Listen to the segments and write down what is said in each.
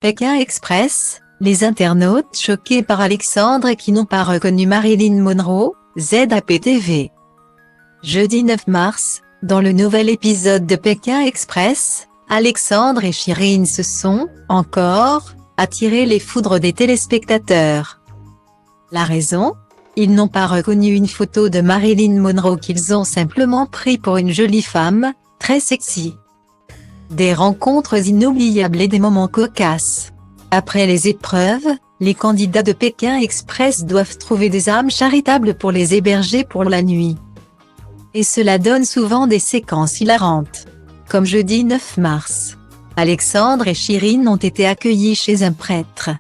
Pékin Express, les internautes choqués par Alexandre qui n'ont pas reconnu Marilyn Monroe, ZAPTV. Jeudi 9 mars, dans le nouvel épisode de Pékin Express, Alexandre et Chirine se sont, encore, attirés les foudres des téléspectateurs. La raison ? Ils n'ont pas reconnu une photo de Marilyn Monroe qu'ils ont simplement pris pour une jolie femme, très sexy. Des rencontres inoubliables et des moments cocasses. Après les épreuves, les candidats de Pékin Express doivent trouver des âmes charitables pour les héberger pour la nuit. Et cela donne souvent des séquences hilarantes. Comme jeudi 9 mars, Alexandre et Chirine ont été accueillis chez un prêtre.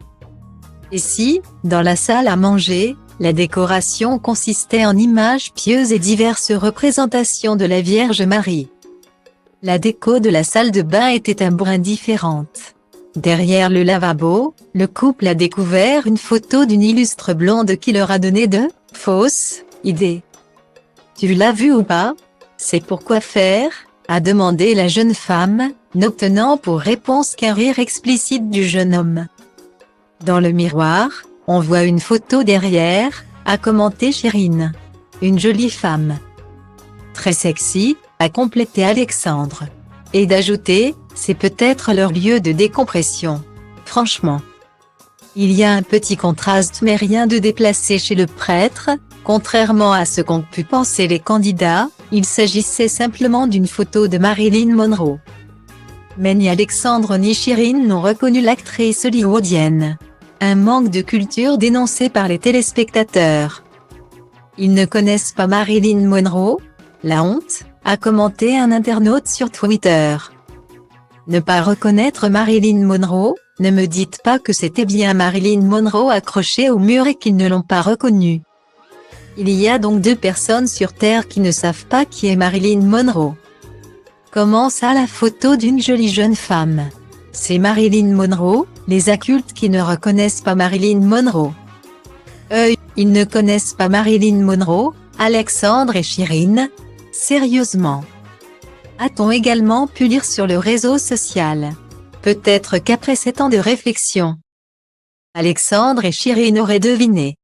Ici, dans la salle à manger, la décoration consistait en images pieuses et diverses représentations de la Vierge Marie. La déco de la salle de bain était un brin différente. Derrière le lavabo, le couple a découvert une photo d'une illustre blonde qui leur a donné de fausses idées. « Tu l'as vu ou pas ? C'est pour quoi faire ?» a demandé la jeune femme, n'obtenant pour réponse qu'un rire explicite du jeune homme. Dans le miroir, on voit une photo derrière, a commenté Chirine. Une jolie femme. Très sexy, a complété Alexandre. Et d'ajouter, c'est peut-être leur lieu de décompression. Franchement. Il y a un petit contraste mais rien de déplacé chez le prêtre, contrairement à ce qu'ont pu penser les candidats, il s'agissait simplement d'une photo de Marilyn Monroe. Mais ni Alexandre ni Chirine n'ont reconnu l'actrice hollywoodienne. Un manque de culture dénoncé par les téléspectateurs. Ils ne connaissent pas Marilyn Monroe ? La honte ? A commenté un internaute sur Twitter. Ne pas reconnaître Marilyn Monroe, ne me dites pas que c'était bien Marilyn Monroe accrochée au mur et qu'ils ne l'ont pas reconnue. Il y a donc deux personnes sur Terre qui ne savent pas qui est Marilyn Monroe. Comment ça la photo d'une jolie jeune femme ? C'est Marilyn Monroe, les adultes qui ne reconnaissent pas Marilyn Monroe. Ils ne connaissent pas Marilyn Monroe, Alexandre et Chirine ? Sérieusement. A-t-on également pu lire sur le réseau social ? Peut-être qu'après 7 ans de réflexion, Alexandre et Chirine auraient deviné.